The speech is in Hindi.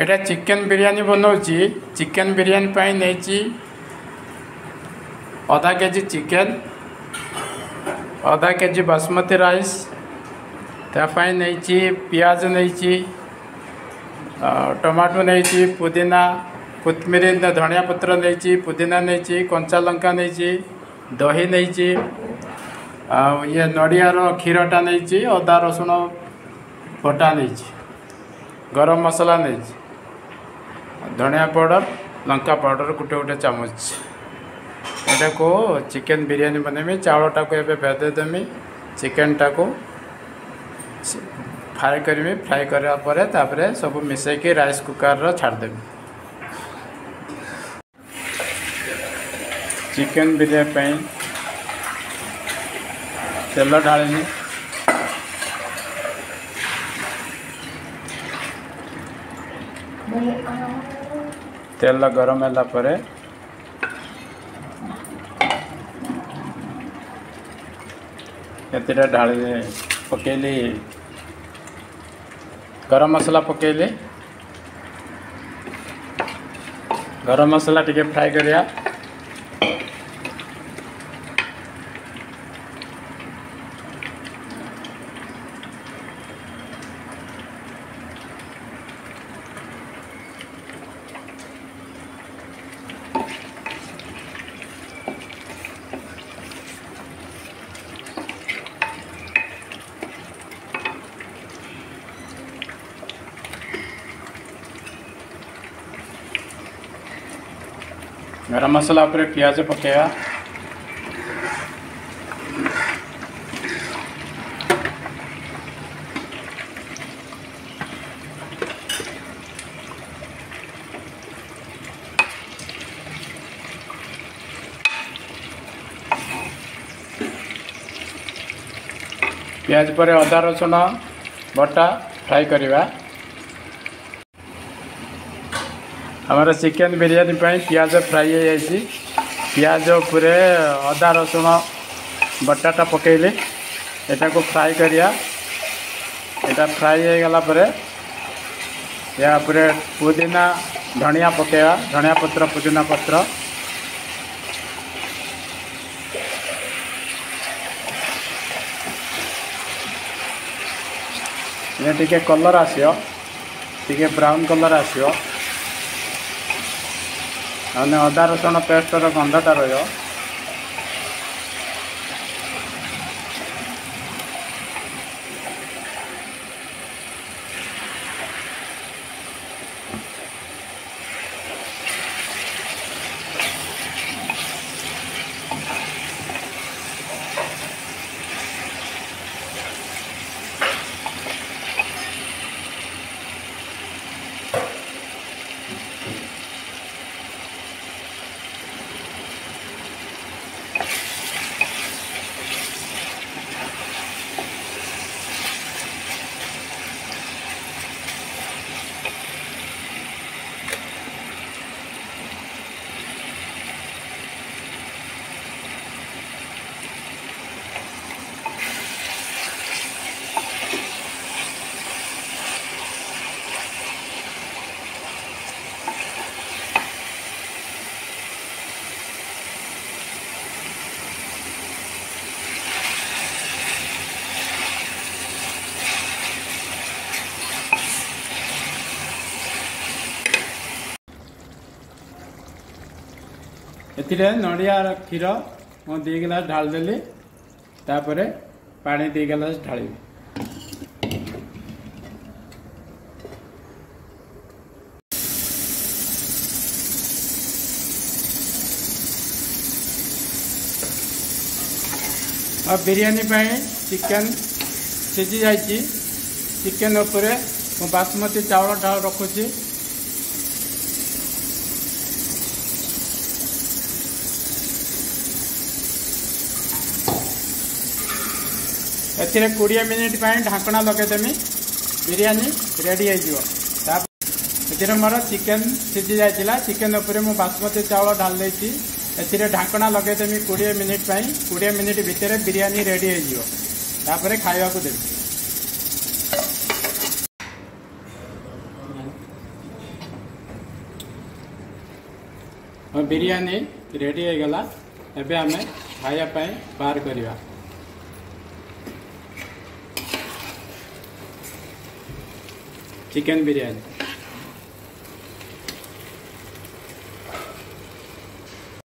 एटा चिकेन बिरयानी बनाऊँगी। चिकेन बिरयानी पाई नहीं आधा केजी चिकेन, आधा केजी बासमती राइस, तापाई नहीं पियाज नहीं टमाटो नहीं पुदीना कोथमीर धनिया पत्र नहीं पुदीना नहीं कंचा लंका नहीं दही नहीं ये नड़ियार क्षीरटा नहीं अदा रसुण बटा नहीं गरम मसला नहीं धनिया पाउडर लंका पाउडर गोटे गोटे चामच एटा को चिकेन बिरयानी बनैमी। चावलटा को एबे भेदेदेमी चिकेनटा को फ्राए करमी। फ्राए करा परे तापरे सब मिसेकी राइस कुकर रो छाड़देमी। चिकेन बिरयानी पई तेल ढाळिनी। तेल गरम होला परे एतिरा ढाळी पकेली गरम मसला पकेली। गरम मसला टिके फ्राई करिया। गरम मसला पर प्याज पकेगा। प्याज पर अदा रसुण बटा फ्राई करवा। हमारा चिकेन बिरयानी पाई प्याज फ्राई हो जाए। प्याज पूरे अदा रसुण बटाटा पकेले एटा को फ्राई करिया। एटा फ्राई हो गला परे या पूरे पुदीना धनिया पकेगा। धनिया पत्र पुदीना पत्र ये टिके कलर आसियो, टिके ब्राउन कलर आसियो। अने अदा रसुण पेस्टर गंधटा रहियो। एथिरे नड़िया क्षीर मु 2 गिलास ढाल देली। तापरे पानी 2 गिलास ढाली। अब बिरयानी पाई चिकेन सिझी जाइए। चिकेन उपरे मु बासमती चावल ढाल रखुची। एथिरे 20 मिनिट ढाकना लगेदेमी। बिरयानी रेडी हो मोर चिकेन सिझी जाइला। चिकेन उपरे मु बासमती चावल ढाल देती। एथिरे ढाकना लगेदेमी 20 मिनिट। 20 मिनिट भितर बिरयानी रेडी हो खाइबा देवी। और बिरयानी रेडी हो गला। एबे हमें खाया पाए बाहर करिवा। चिकन बिरयानी।